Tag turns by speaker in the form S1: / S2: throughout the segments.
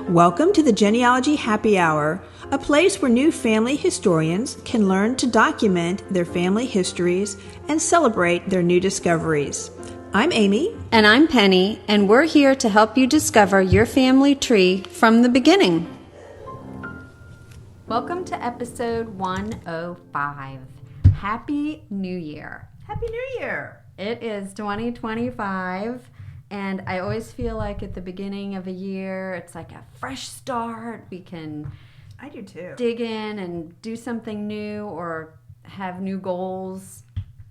S1: Welcome to the Genealogy Happy Hour, a place where new family historians can learn to document their family histories and celebrate their new discoveries. I'm Amy.
S2: And I'm Penny, and we're here to help you discover your family tree from the beginning. Welcome to episode 105. Happy New Year.
S1: Happy New Year.
S2: It is 2025. And I always feel like at the beginning of a year, it's like a fresh start. We can
S1: I do too.
S2: dig in and do something new or have new goals.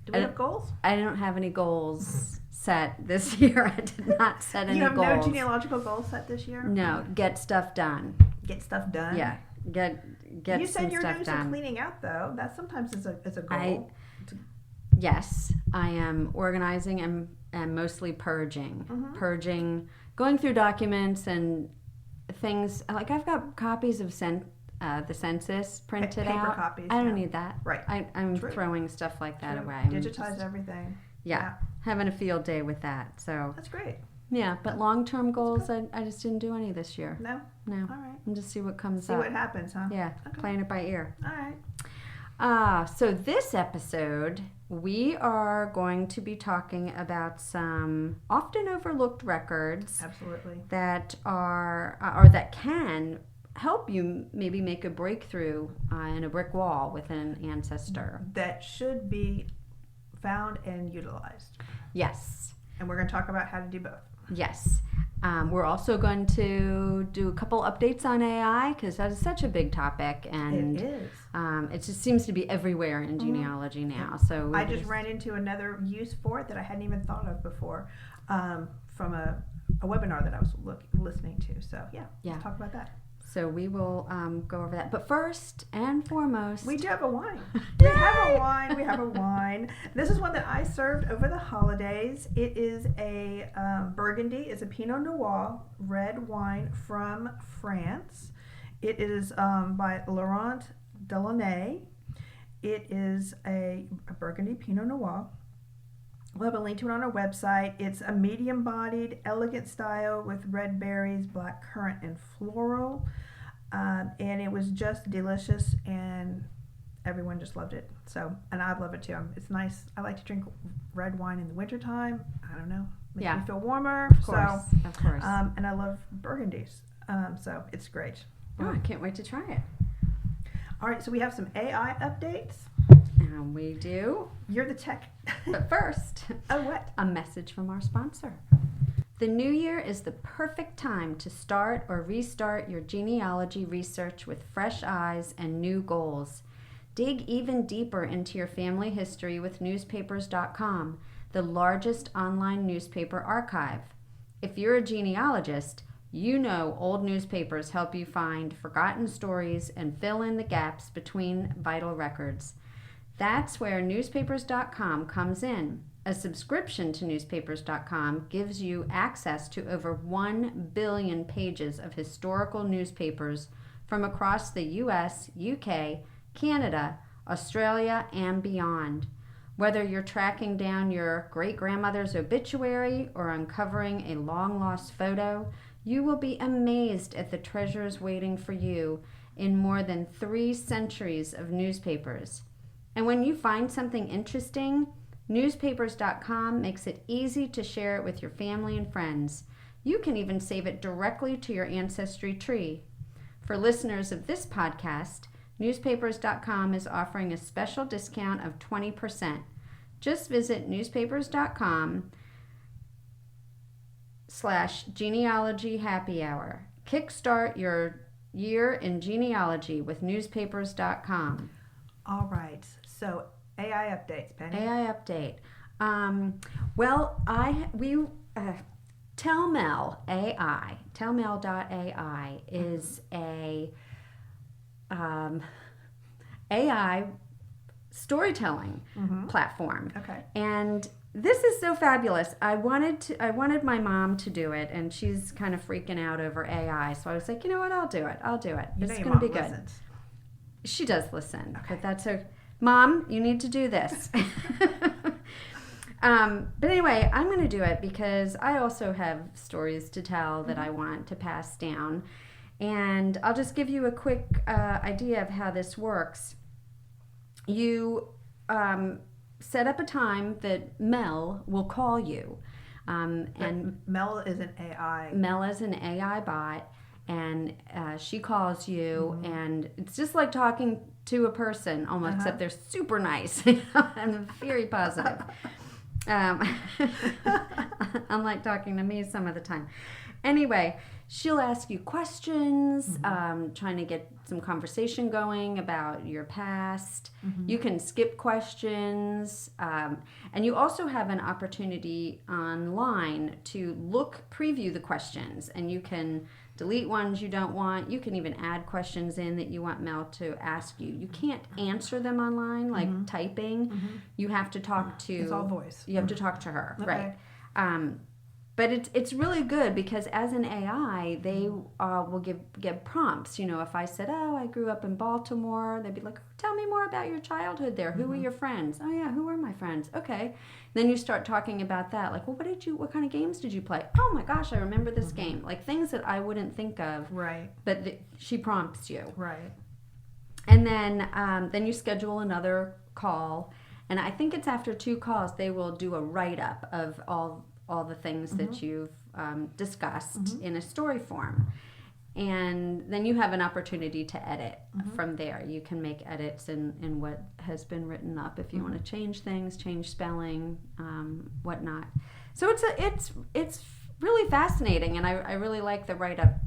S1: Do we have goals?
S2: I don't have any goals set this year. I did not set any goals.
S1: You have no genealogical goals set this year?
S2: No, get stuff done.
S1: Get stuff done?
S2: Yeah, get
S1: you
S2: some
S1: said you're
S2: stuff
S1: doing
S2: done.
S1: some cleaning out though. That sometimes is a goal.
S2: Yes, I am organizing and mostly purging. Purging, going through documents and things. Like I've got copies of the census printed
S1: paper
S2: out.
S1: Copies,
S2: I don't need that.
S1: Right.
S2: I'm
S1: True.
S2: throwing stuff like that away.
S1: Digitize everything.
S2: Yeah, having a field day with that. So
S1: that's great.
S2: Yeah, but long-term goals, I just didn't do any this year.
S1: No?
S2: No.
S1: All right.
S2: And just see what comes
S1: See
S2: up.
S1: what happens, huh?
S2: Yeah,
S1: Okay.
S2: playing it by ear.
S1: All right.
S2: So this episode, we are going to be talking about some often overlooked records.
S1: Absolutely.
S2: That are, or that can help you maybe make a breakthrough in a brick wall with an ancestor.
S1: That should be found and utilized.
S2: Yes.
S1: And we're going to talk about how to do both.
S2: Yes. We're also going to do a couple updates on AI because that is such a big topic, and
S1: it is.
S2: It just seems to be everywhere in genealogy now. So
S1: I just ran into another use for it that I hadn't even thought of before from a webinar that I was listening to. So yeah, let's talk about that.
S2: So we will go over that. But first and foremost,
S1: we do have a wine. We have a wine. This is one that I served over the holidays. It is a Burgundy. It's a Pinot Noir red wine from France. It is by Laurent Delaunay. It is a Burgundy Pinot Noir. We'll have a link to it on our website. It's a medium-bodied, elegant style with red berries, black currant, and floral. And it was just delicious, and everyone just loved it. So, and I love it too. It's nice. I like to drink red wine in the wintertime. I don't know. Makes me feel warmer.
S2: Of course.
S1: And I love Burgundies. So it's great.
S2: Oh, I can't wait to try it.
S1: All right, so we have some AI updates.
S2: And we do.
S1: You're the tech.
S2: But first,
S1: what?
S2: A message from our sponsor. The new year is the perfect time to start or restart your genealogy research with fresh eyes and new goals. Dig even deeper into your family history with newspapers.com, the largest online newspaper archive. If you're a genealogist, you know old newspapers help you find forgotten stories and fill in the gaps between vital records. That's where newspapers.com comes in. A subscription to newspapers.com gives you access to over 1 billion pages of historical newspapers from across the US, UK, Canada, Australia, and beyond. Whether you're tracking down your great-grandmother's obituary or uncovering a long-lost photo, you will be amazed at the treasures waiting for you in more than 3 centuries of newspapers. And when you find something interesting, newspapers.com makes it easy to share it with your family and friends. You can even save it directly to your ancestry tree. For listeners of this podcast, newspapers.com is offering a special discount of 20%. Just visit newspapers.com/genealogy happy hour. Kickstart your year in genealogy with newspapers.com.
S1: All right. So AI updates, Penny.
S2: AI update. Tellmail.ai is a AI storytelling platform.
S1: Okay.
S2: And this is so fabulous. I wanted my mom to do it, and she's kind of freaking out over AI. So I was like, you know what? I'll do it. It's going to be good.
S1: Listens.
S2: She does listen, but that's her. Mom, you need to do this. But anyway, I'm going to do it because I also have stories to tell that I want to pass down. And I'll just give you a quick idea of how this works. You set up a time that Mel will call you.
S1: And Mel is an AI.
S2: Mel is an AI bot, and she calls you, and it's just like talking to a person almost, except they're super nice and very positive. Unlike talking to me some of the time. Anyway, she'll ask you questions, trying to get some conversation going about your past. You can skip questions. And you also have an opportunity online to preview the questions. And you can delete ones you don't want. You can even add questions in that you want Mel to ask you. You can't answer them online, like typing. You have to talk to...
S1: It's all voice.
S2: You have to talk to her,
S1: Okay.
S2: right. But it's really good because as an AI, they will give prompts. You know, if I said, oh, I grew up in Baltimore, they'd be like, tell me more about your childhood there. Who were your friends? Oh, yeah, who were my friends? Okay. Then you start talking about that. Like, well, what kind of games did you play? Oh, my gosh, I remember this game. Like, things that I wouldn't think of.
S1: Right.
S2: But she prompts you.
S1: Right.
S2: And then you schedule another call. And I think it's after 2 calls, they will do a write-up of all the things that you've discussed in a story form. And then you have an opportunity to edit from there. You can make edits in what has been written up if you want to change things, change spelling, whatnot. So it's really fascinating, and I really like the write-up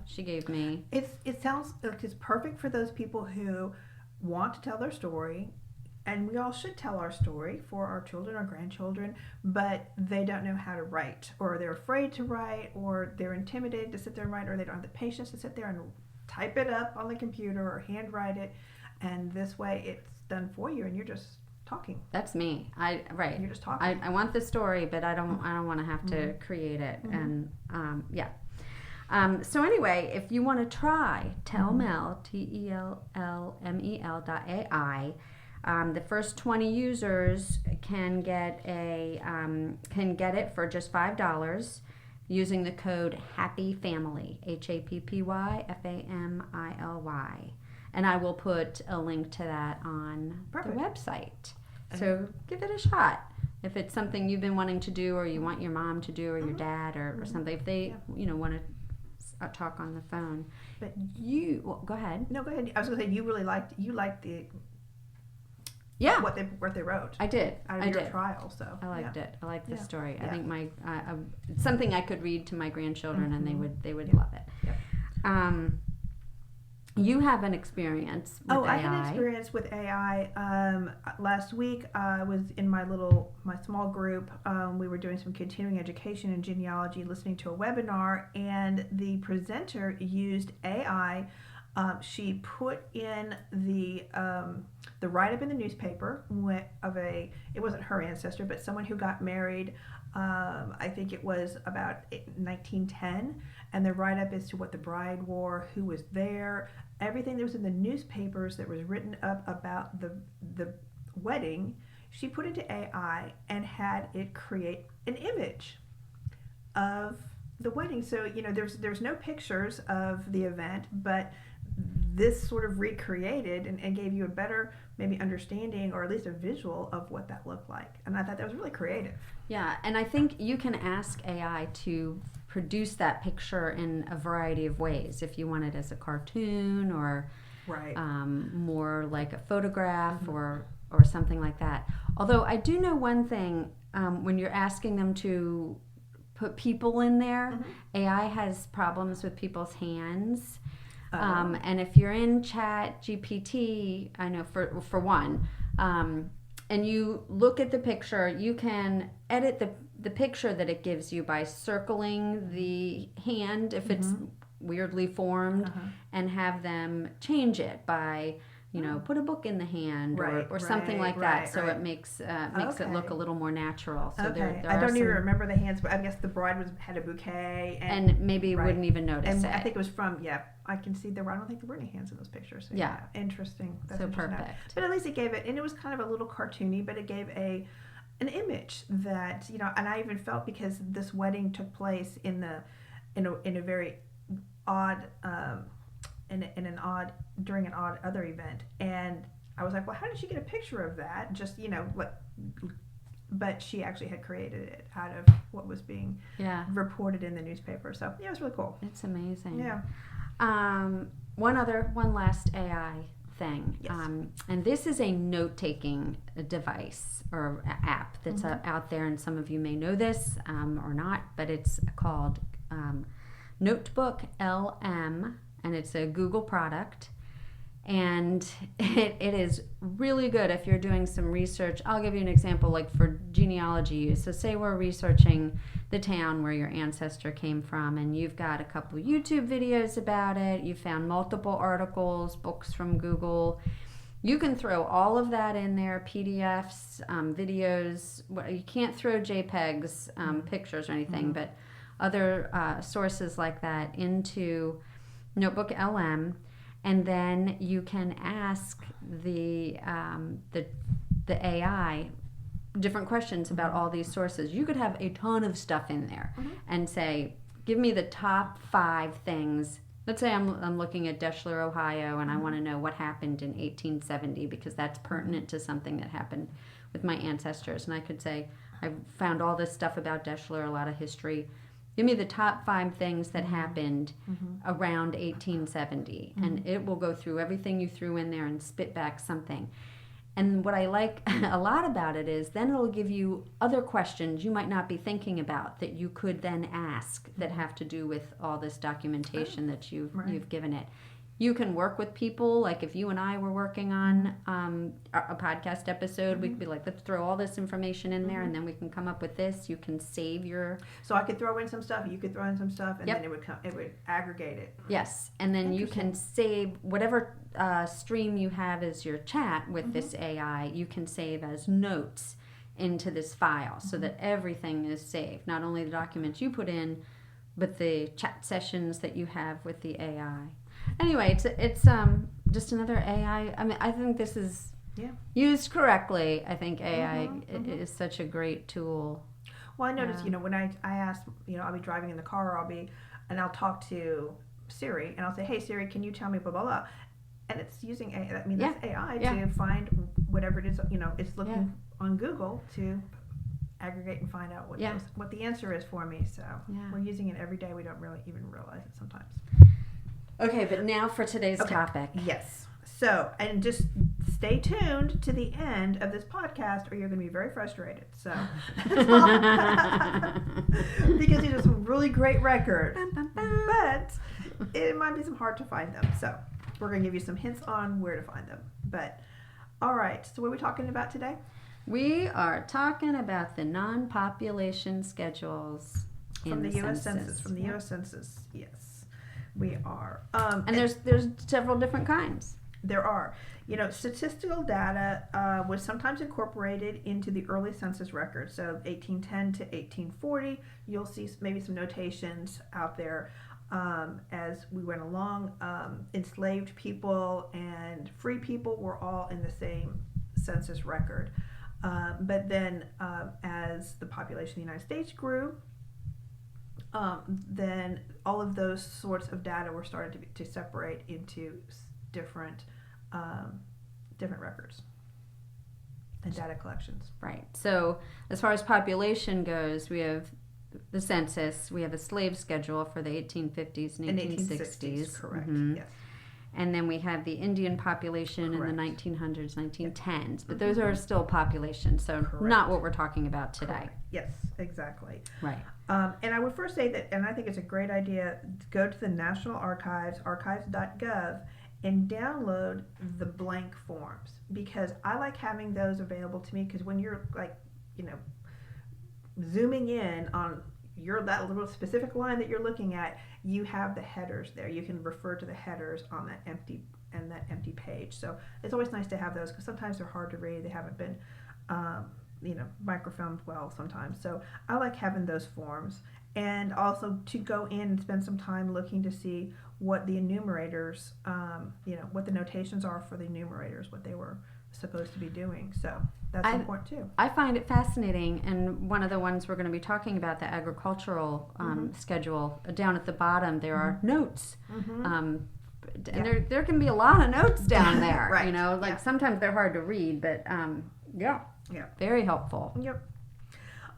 S2: she gave me.
S1: It sounds like it's perfect for those people who want to tell their story. And we all should tell our story for our children, our grandchildren, but they don't know how to write, or they're afraid to write, or they're intimidated to sit there and write, or they don't have the patience to sit there and type it up on the computer or handwrite it. And this way it's done for you and you're just talking.
S2: That's me. Right.
S1: You're just talking.
S2: I want the story, but I don't want to have to create it. And yeah. So anyway, if you want to try Tellmel, TELLMEL.ai, the first 20 users can get it for just $5 using the code HAPPYFAMILY, HAPPYFAMILY, and I will put a link to that on the website. So give it a shot. If it's something you've been wanting to do, or you want your mom to do, or your dad, or something, if they want to talk on the phone.
S1: But
S2: go ahead.
S1: No, go ahead. I was going to say you liked the.
S2: Yeah,
S1: what they wrote.
S2: I did.
S1: Out of your trial, so
S2: I liked it. I liked the story.
S1: Yeah.
S2: I think it's something I could read to my grandchildren, and they would love it.
S1: Yep.
S2: You have an experience with AI.
S1: I had an experience with AI. Last week, I was in my small group. We were doing some continuing education in genealogy, listening to a webinar, and the presenter used AI. She put in the write-up in the newspaper it wasn't her ancestor, but someone who got married, I think it was about 1910, and the write-up as to what the bride wore, who was there, everything that was in the newspapers that was written up about the wedding, she put into AI and had it create an image of the wedding. So, there's no pictures of the event, but this sort of recreated and gave you a better maybe understanding, or at least a visual of what that looked like. And I thought that was really creative.
S2: Yeah, and I think you can ask AI to produce that picture in a variety of ways. If you want it as a cartoon, or more like a photograph, or something like that. Although I do know one thing, when you're asking them to put people in there, AI has problems with people's hands. And if you're in Chat GPT, I know for one, and you look at the picture, you can edit the picture that it gives you by circling the hand if it's weirdly formed, and have them change it by put a book in the hand, or something like that, so it makes it look a little more natural. So there
S1: I don't even remember the hands, but I guess the bride had a bouquet,
S2: and maybe wouldn't even notice
S1: and
S2: it.
S1: I think it was from I can see I don't think there were any hands in those pictures. So interesting. That's
S2: so
S1: interesting.
S2: perfect.
S1: But at least it gave it, and it was kind of a little cartoony, but it gave an image that and I even felt, because this wedding took place in a very odd, in an odd, during an odd other event. And I was like, well, how did she get a picture of that? Just, but she actually had created it out of what was being reported in the newspaper. So yeah, it was really cool.
S2: It's amazing.
S1: Yeah.
S2: One last AI thing.
S1: Yes.
S2: And this is a note-taking device or app that's out there, and some of you may know this or not, but it's called Notebook LM, and it's a Google product. And it is really good if you're doing some research. I'll give you an example, like for genealogy. So say we're researching the town where your ancestor came from, and you've got a couple YouTube videos about it. You found multiple articles, books from Google. You can throw all of that in there, PDFs, videos. You can't throw JPEGs, pictures or anything, but other sources like that into Notebook LM. And then you can ask the AI different questions about all these sources. You could have a ton of stuff in there and say, give me the top 5 things. Let's say I'm looking at Deschler, Ohio, and I want to know what happened in 1870 because that's pertinent to something that happened with my ancestors. And I could say, I found all this stuff about Deschler, a lot of history. Give me the top 5 things that happened around 1870, and it will go through everything you threw in there and spit back something. And what I like a lot about it is then it'll give you other questions you might not be thinking about that you could then ask that have to do with all this documentation that you've given it. You can work with people, like if you and I were working on a podcast episode, we could be like, let's throw all this information in there, and then we can come up with this. You can save your...
S1: So I could throw in some stuff, you could throw in some stuff, and then it would aggregate it.
S2: Yes, and then you can save whatever stream you have as your chat with this AI, you can save as notes into this file so that everything is saved. Not only the documents you put in, but the chat sessions that you have with the AI. Anyway, it's just another AI. I mean, I think this is used correctly. I think AI is such a great tool.
S1: Well, I noticed, when I asked, I'll be driving in the car, I'll talk to Siri, and I'll say, hey, Siri, can you tell me blah, blah, blah. And it's using AI, that's AI to find whatever it is, it's looking on Google to aggregate and find out what the answer is for me. So we're using it every day. We don't really even realize it sometimes.
S2: Okay, but now for today's topic.
S1: Yes. So, and just stay tuned to the end of this podcast or you're going to be very frustrated. So, because these are some really great records, but it might be some hard to find them. So, we're going to give you some hints on where to find them. But, all right. So, what are we talking about today?
S2: We are talking about the non-population schedules
S1: from the U.S. Census. From the U.S. Census, yes. We are.
S2: And there's several different kinds.
S1: There are. Statistical data was sometimes incorporated into the early census records. So 1810 to 1840, you'll see maybe some notations out there as we went along. Enslaved people and free people were all in the same census record. But then as the population of the United States grew, then all of those sorts of data were started to separate into different records and data collections.
S2: Right. So as far as population goes, we have the census, we have a slave schedule for the 1850s and 1860s.
S1: Correct, yes.
S2: And then we have the Indian population in the 1900s, 1910s. But those are still populations, so not what we're talking about today.
S1: Correct. Yes, exactly.
S2: Right.
S1: And I would first say that, and I think it's a great idea, go to the National Archives, archives.gov, and download the blank forms. Because I like having those available to me, because when you're zooming in on that little specific line that you're looking at, you have the headers there. You can refer to the headers on that empty page. So it's always nice to have those because sometimes they're hard to read. They haven't been microfilmed well sometimes. So I like having those forms, and also to go in and spend some time looking to see what the enumerators, what the notations are for the enumerators, what they were supposed to be doing. So That's important too.
S2: I find it fascinating, and one of the ones we're going to be talking about, the agricultural schedule, down at the bottom there are notes. And there can be a lot of notes down there.
S1: Right.
S2: You know, like sometimes they're hard to read, but very helpful.
S1: Yep.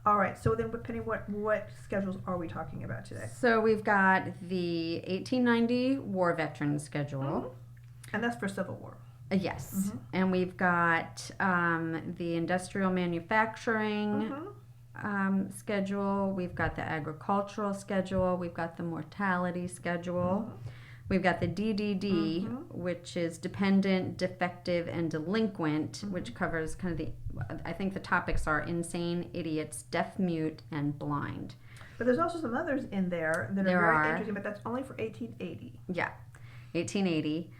S1: All right. So then, depending what schedules are we talking about today?
S2: So we've got the 1890 War Veterans Schedule.
S1: And that's for Civil War.
S2: Yes. And we've got the industrial manufacturing schedule. We've got the agricultural schedule. We've got the mortality schedule. We've got the DDD, which is dependent, defective, and delinquent, which covers kind of I think the topics are insane, idiots, deaf, mute, and blind.
S1: But there's also some others in there that are very interesting, but that's only for 1880.
S2: Yeah, 1880.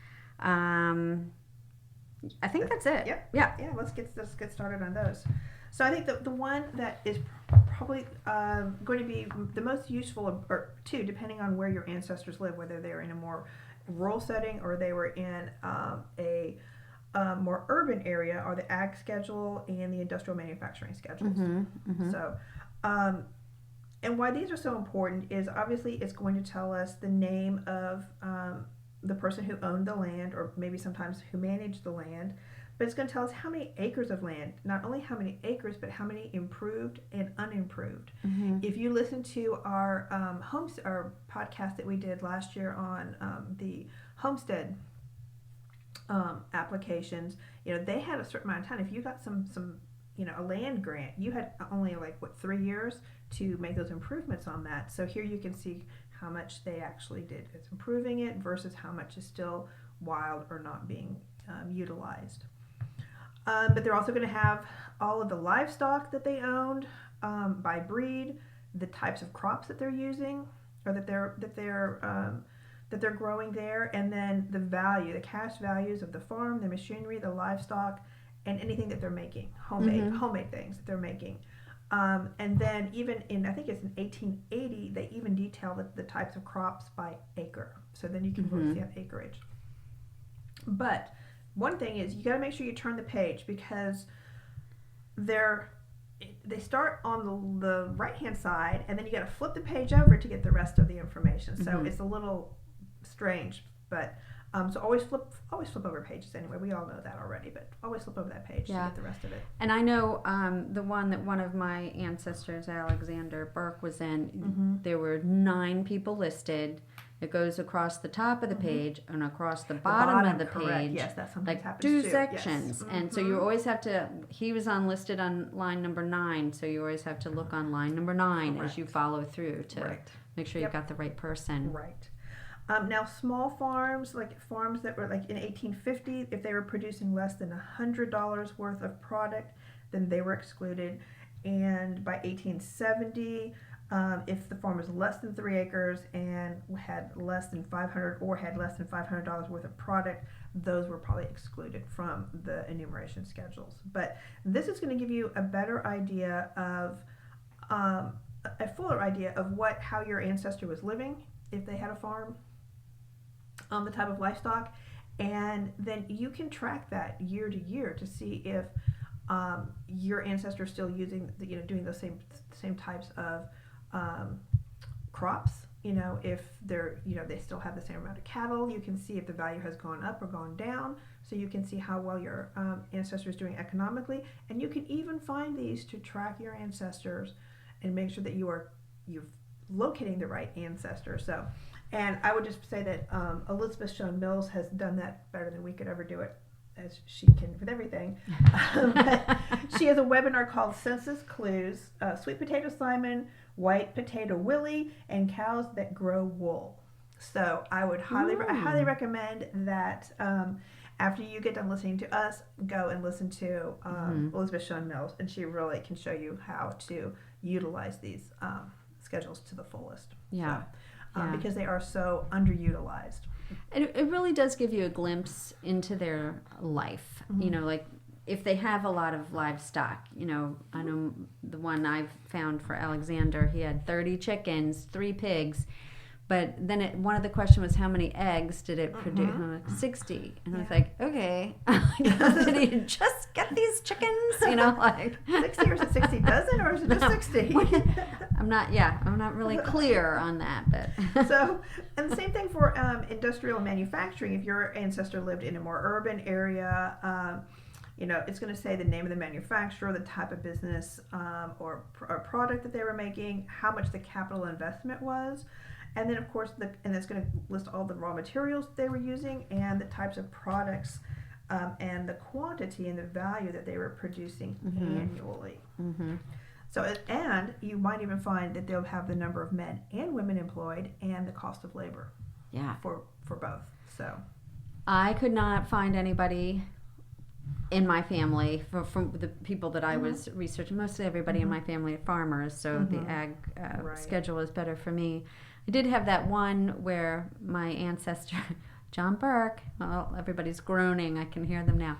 S2: I think that's it.
S1: Yep.
S2: Yeah.
S1: Let's get started on those. So I think the one that is probably going to be the most useful, or two, depending on where your ancestors live, whether they're in a more rural setting or they were in a more urban area, are the ag schedule and the industrial manufacturing schedules. So, and why these are so important is obviously it's going to tell us the name of the person who owned the land, or maybe sometimes who managed the land, but it's going to tell us how many acres of land, not only how many acres, but how many improved and unimproved. If you listen to our our podcast that we did last year on the homestead applications, they had a certain amount of time. If you got some a land grant, you had only 3 years to make those improvements on that. So here you can see how much they actually did as improving it versus how much is still wild or not being utilized. But they're also going to have all of the livestock that they owned by breed, the types of crops that they're using or that they're growing there, and then the cash values of the farm, the machinery, the livestock, and anything that they're making, homemade things that they're making. And then even I think it's in 1880, they even detail the types of crops by acre. So then you can really see that acreage. But one thing is you got to make sure you turn the page, because they start on the right-hand side, and then you got to flip the page over to get the rest of the information. So it's a little strange, but so always flip over pages anyway. We all know that already, but always flip over that page to get the rest of it.
S2: And I know the one that one of my ancestors, Alexander Burke, was in, there were 9 people listed. It goes across the top of the page and across the bottom of the page.
S1: Yes, that sometimes happens
S2: 2
S1: too.
S2: sections.
S1: Yes.
S2: And so you always have to, he was listed on line number 9, so you always have to look on line number 9 as you follow through to make sure you've got the right person.
S1: Right. Now, small farms, like farms that were in 1850, if they were producing less than $100 worth of product, then they were excluded. And by 1870, if the farm was less than 3 acres and had less than $500 worth of product, those were probably excluded from the enumeration schedules. But this is going to give you a better idea of, a fuller idea of how your ancestor was living, if they had a farm, the type of livestock, and then you can track that year to year to see if your ancestor is still using doing those same types of crops. If they're they still have the same amount of cattle, you can see if the value has gone up or gone down, so you can see how well your ancestor is doing economically. And you can even find these to track your ancestors and make sure that you're locating the right ancestor. So, and I would just say that Elizabeth Shown Mills has done that better than we could ever do it, as she can with everything. She has a webinar called Census Clues, Sweet Potato Simon, White Potato Willie, and Cows That Grow Wool. So I would highly recommend that after you get done listening to us, go and listen to Elizabeth Shown Mills, and she really can show you how to utilize these schedules to the fullest.
S2: Yeah.
S1: Because they are so underutilized.
S2: It really does give you a glimpse into their life. If they have a lot of livestock, I know the one I've found for Alexander, he had 30 chickens, 3 pigs, But then one of the questions was how many eggs did it produce? And I'm like, 60. And I was like, okay. Did he just get these chickens? Like
S1: 60, or is it 60 dozen, or is it just 60?
S2: I'm not really clear on that. But
S1: So, and the same thing for industrial manufacturing. If your ancestor lived in a more urban area, it's going to say the name of the manufacturer, the type of business or product that they were making, how much the capital investment was. And then, of course, and it's going to list all the raw materials they were using and the types of products and the quantity and the value that they were producing annually. Mm-hmm. So, and you might even find that they'll have the number of men and women employed and the cost of labor.
S2: Yeah.
S1: For both. So,
S2: I could not find anybody in my family, from the people that I was researching. Mostly everybody in my family are farmers, so the ag schedule is better for me. I did have that one where my ancestor, John Burke, well, everybody's groaning, I can hear them now,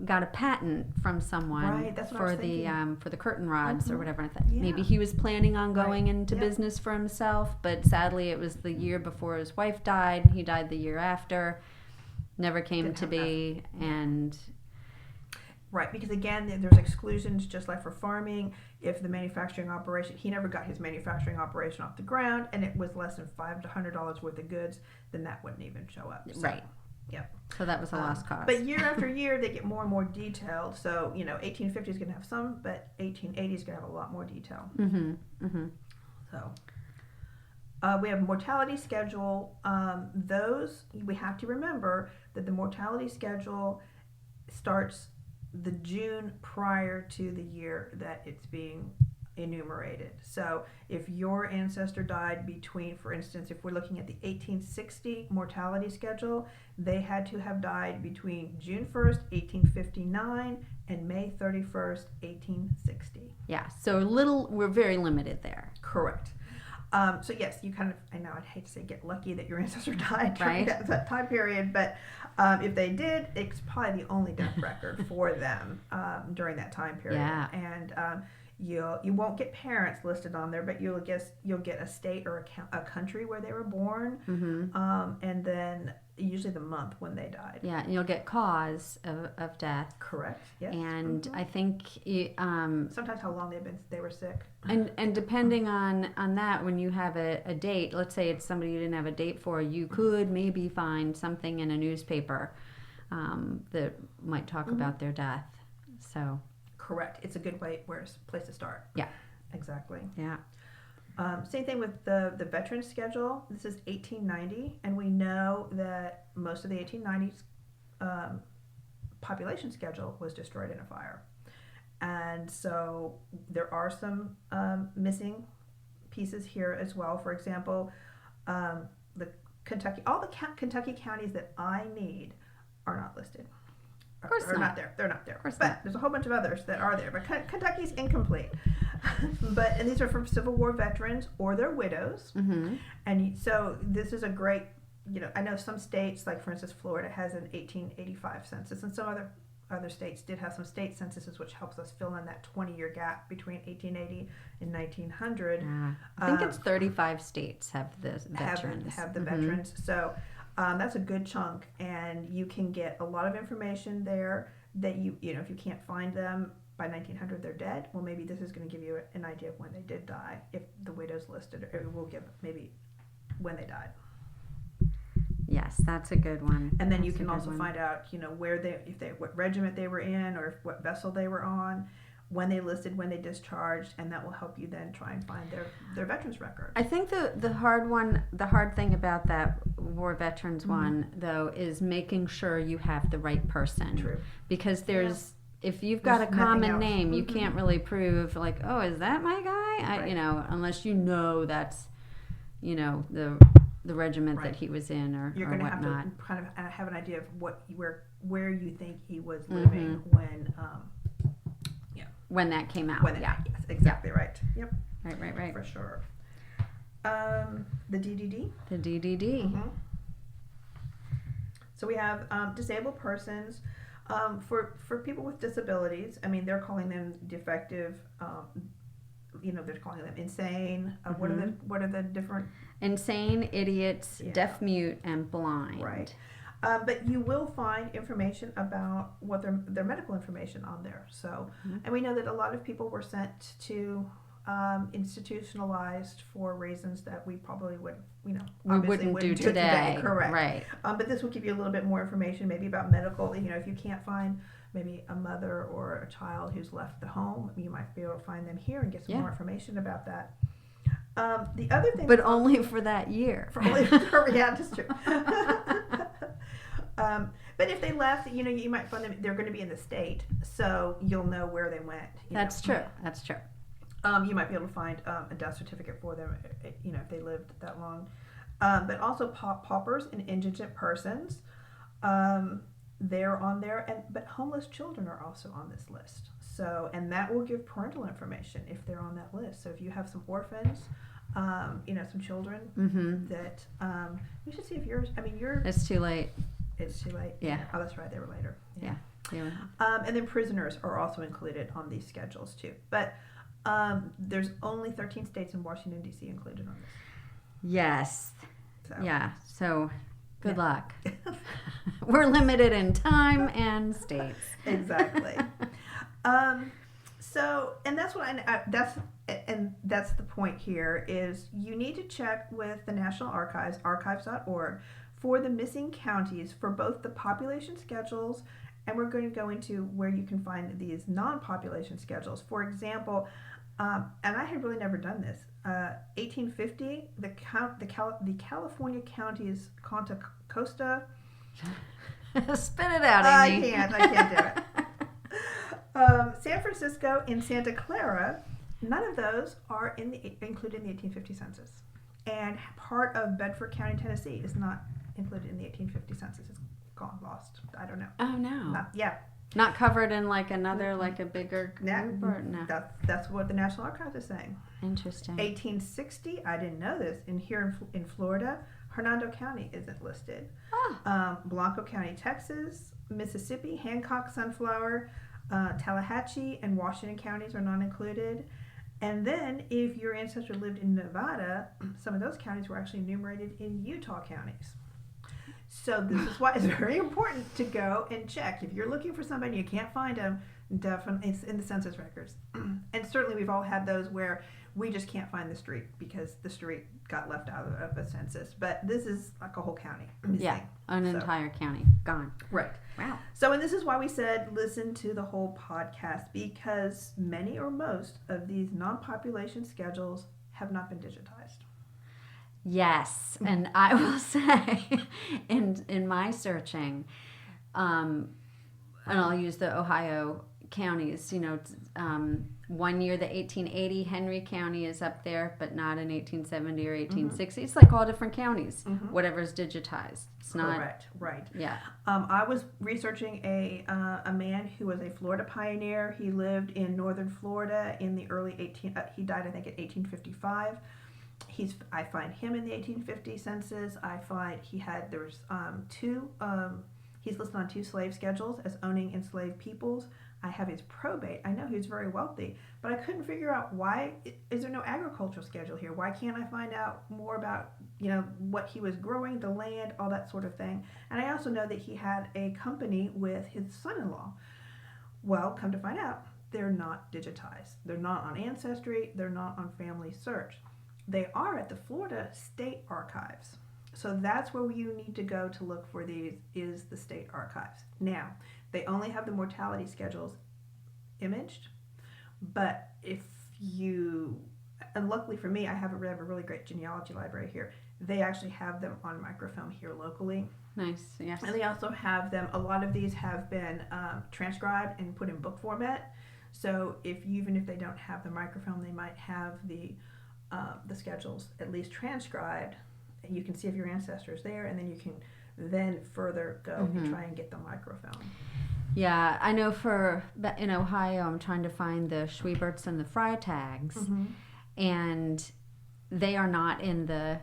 S2: got a patent from someone for the curtain rods or whatever. I thought maybe he was planning on going into business for himself, but sadly it was the year before his wife died. He died the year after. Never came to be, and
S1: right, because again, there's exclusions just like for farming. If the manufacturing operation, he never got his manufacturing operation off the ground, and it was less than $500 worth of goods, then that wouldn't even show up. So,
S2: right.
S1: Yep.
S2: So that was a lost cause.
S1: But year after year, they get more and more detailed. So 1850 is going to have some, but 1880 is going to have a lot more detail. Mm-hmm. Mm-hmm. So. We have mortality schedule. Those, we have to remember that the mortality schedule starts the June prior to the year that it's being enumerated. So if your ancestor died between, for instance, if we're looking at the 1860 mortality schedule, they had to have died between June 1st, 1859 and May 31st, 1860.
S2: Yeah, so we're very limited there.
S1: Correct. So yes, you kind of, I know I'd hate to say get lucky that your ancestor died during that time period, but if they did, it's probably the only death record for them during that time period.
S2: Yeah.
S1: And you won't get parents listed on there, but you'll get a state or a country where they were born, and then usually the month when they died.
S2: Yeah, and you'll get cause of death.
S1: Correct. Yes.
S2: And I think
S1: sometimes how long they were sick.
S2: And depending on that, when you have a date, let's say it's somebody you didn't have a date for, you could maybe find something in a newspaper that might talk about their death. So.
S1: Correct. It's a good place to start.
S2: Yeah.
S1: Exactly.
S2: Yeah.
S1: Same thing with the veteran schedule. This is 1890, and we know that most of the 1890s population schedule was destroyed in a fire. And so there are some missing pieces here as well. For example, all the Kentucky counties that I need are not listed.
S2: Of course
S1: not there. They're not there.
S2: Of course
S1: but
S2: not.
S1: There's a whole bunch of others that are there. But Kentucky's incomplete. And these are from Civil War veterans or their widows. Mm-hmm. And so this is a great, I know some states, like for instance, Florida has an 1885 census, and some other states did have some state censuses, which helps us fill in that 20-year gap between 1880 and 1900.
S2: Yeah. I think it's 35 states have the veterans.
S1: Have the veterans. So that's a good chunk, and you can get a lot of information there that if you can't find them by 1900 they're dead, well, maybe this is going to give you an idea of when they did die. If the widow's listed, it will give maybe when they died.
S2: Yes, that's a good one.
S1: And then you can also find out, what regiment they were in, or what vessel they were on, when they listed, when they discharged, and that will help you then try and find their veterans record.
S2: I think the hard thing about that war veterans one, though, is making sure you have the right person.
S1: True.
S2: Because if you've got a common name, you can't really prove like, oh, is that my guy? Unless that's, the regiment that he was in or
S1: you're going to
S2: have
S1: to kind of have an idea of where you think he was living
S2: when that came out.
S1: Yes, exactly right. Yep.
S2: Right.
S1: For sure. The DDD.
S2: The DDD.
S1: Mm-hmm. So we have disabled persons. For people with disabilities, they're calling them defective they're calling them insane. What are the different?
S2: Insane, idiots, deaf, mute, and blind.
S1: Right. But you will find information about what their medical information on there. So, and we know that a lot of people were sent to institutionalized for reasons that we probably would,
S2: we wouldn't do today.
S1: Correct.
S2: Right.
S1: But this will give you a little bit more information, maybe about medical. If you can't find maybe a mother or a child who's left the home, you might be able to find them here and get some more information about that. The other thing,
S2: but only for that year.
S1: Yeah, that's true. But if they left, you might find them. They're going to be in the state, so you'll know where they went.
S2: That's true. That's true.
S1: You might be able to find a death certificate for them, if they lived that long. But also paupers and indigent persons, they're on there, but homeless children are also on this list. So, and that will give parental information if they're on that list. So if you have some orphans, some children that we should see if yours.
S2: It's too late.
S1: It's too late.
S2: Yeah.
S1: Oh, that's right. They were later.
S2: Yeah.
S1: And then prisoners are also included on these schedules too. But there's only 13 states and Washington, D.C. included on this.
S2: Yes.
S1: So.
S2: Yeah. So good luck. We're limited in time and states.
S1: Exactly. So, and that's what that's the point here is you need to check with the National Archives, archives.org, for the missing counties for both the population schedules, and we're going to go into where you can find these non-population schedules. For example, and I had really never done this. 1850, the California counties Contra Costa.
S2: Spit it out, Amy.
S1: I can't do it. San Francisco and Santa Clara, none of those are included in the 1850 census. And part of Bedford County, Tennessee is not included in the 1850 census. It's gone, lost. I don't know.
S2: Oh, no.
S1: Not
S2: covered in a bigger group? Or no?
S1: That's what the National Archives is saying.
S2: Interesting.
S1: 1860, I didn't know this. Here in Florida, Hernando County isn't listed. Blanco County, Texas, Mississippi, Hancock, Sunflower, Tallahatchie, and Washington counties are not included. And then if your ancestor lived in Nevada, some of those counties were actually enumerated in Utah counties. So this is why it's very important to go and check. If you're looking for somebody and you can't find them, definitely it's in the census records. And certainly we've all had those where we just can't find the street because the street got left out of a census. But this is like a whole county missing.
S2: Yeah, an entire county gone.
S1: Right.
S2: Wow.
S1: So, and this is why we said listen to the whole podcast, because many or most of these non-population schedules have not been digitized.
S2: Yes, and I will say, in my searching, and I'll use the Ohio counties. 1 year, the 1880 Henry County is up there, but not in 1870 or 1860. It's like all different counties. Whatever's digitized. It's not
S1: correct. Right.
S2: Yeah.
S1: I was researching a man who was a Florida pioneer. He lived in northern Florida in the early he died, I think, in 1855. I find him in the 1850 census. I find there's two. He's listed on 2 slave schedules as owning enslaved peoples. I have his probate. I know he was very wealthy, but I couldn't figure out why is there no agricultural schedule here? Why can't I find out more about what he was growing, the land, all that sort of thing? And I also know that he had a company with his son-in-law. Well, come to find out, they're not digitized. They're not on Ancestry. They're not on Family Search. They are at the Florida State Archives. So that's where you need to go to look for these, is the state archives. Now, they only have the mortality schedules imaged, but and luckily for me, I have a really great genealogy library here. They actually have them on microfilm here locally.
S2: Nice, yes.
S1: And they also have them, a lot of these have been transcribed and put in book format. So even if they don't have the microfilm, they might have the schedules at least transcribed. You can see if your ancestor is there, and then you can further go and try and get the microfilm.
S2: Yeah, I know in Ohio, I'm trying to find the Schwieberts and the Freitags, and they are not in the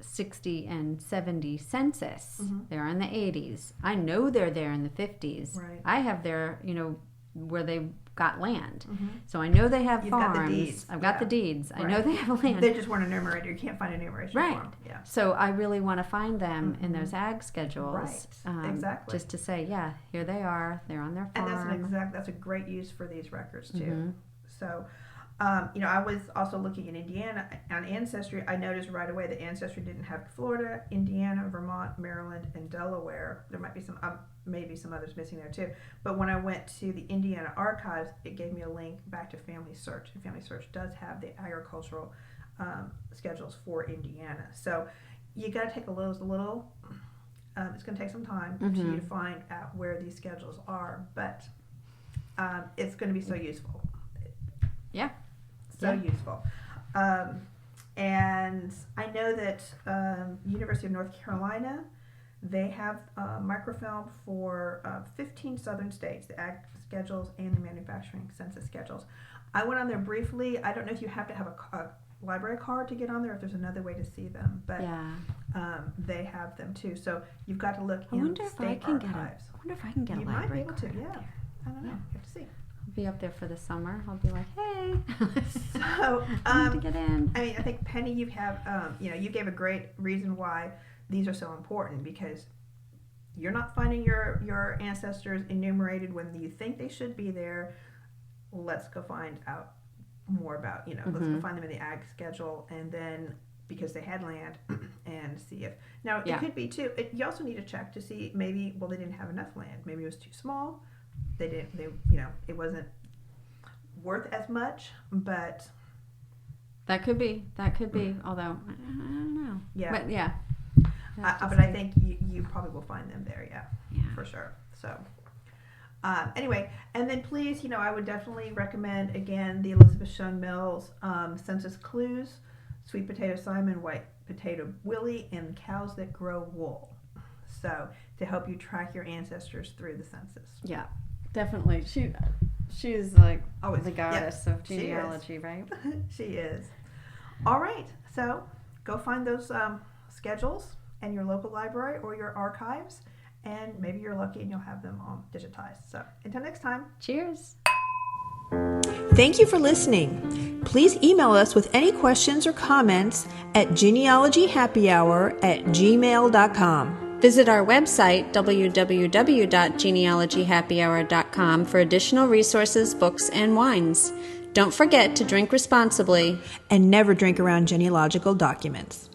S2: 60 and 70 census. They're in the 80s. I know they're there in the 50s.
S1: Right.
S2: I have their, where they got land. So I know they have
S1: You've
S2: farms.
S1: got the deeds.
S2: I've got the deeds. I know they have land.
S1: They just weren't enumerated. You can't find enumeration
S2: Right.
S1: form. Yeah.
S2: So I really want to find them in those ag schedules.
S1: Right. Exactly.
S2: Just to say, yeah, here they are. They're on their farm.
S1: And that's a great use for these records too. So, I was also looking in Indiana on Ancestry. I noticed right away that Ancestry didn't have Florida, Indiana, Vermont, Maryland, and Delaware. There might be maybe some others missing there too. But when I went to the Indiana archives, it gave me a link back to Family Search. And Family Search does have the agricultural schedules for Indiana. So you got to take a little. It's going to take some time for you to find out where these schedules are, but it's going to be so useful.
S2: Yeah.
S1: Useful. And I know that University of North Carolina, they have microfilm for 15 southern states, the ag schedules and the manufacturing census schedules. I went on there briefly. I don't know if you have to have a library card to get on there, if there's another way to see them, but they have them too. So you've got to look in state archives.
S2: I wonder if I can get a library card.
S1: You might be able to, yeah. I don't know. You have to see.
S2: Be up there for the summer. I'll be like, hey,
S1: so
S2: I need to get in.
S1: I mean, I think Penny, you gave a great reason why these are so important, because you're not finding your ancestors enumerated when you think they should be there. Let's go find out more about, let's go find them in the ag schedule, and then because they had land and see if now it could be too. You also need to check to see maybe they didn't have enough land. Maybe it was too small. It wasn't worth as much, but
S2: that could be. Although I don't know.
S1: Yeah,
S2: but yeah.
S1: But I think you probably will find them there. Yeah, for sure. So anyway, and then please, I would definitely recommend again the Elizabeth Shone Mills Census Clues, Sweet Potato Simon, White Potato Willie, and Cows That Grow Wool. So to help you track your ancestors through the census.
S2: Yeah. Definitely. She's like
S1: always
S2: the goddess of genealogy, right?
S1: She is. All right. So go find those schedules in your local library or your archives, and maybe you're lucky and you'll have them all digitized. So until next time.
S2: Cheers.
S1: Thank you for listening. Please email us with any questions or comments at genealogyhappyhour@gmail.com.
S2: Visit our website, www.genealogyhappyhour.com, for additional resources, books, and wines. Don't forget to drink responsibly
S1: and never drink around genealogical documents.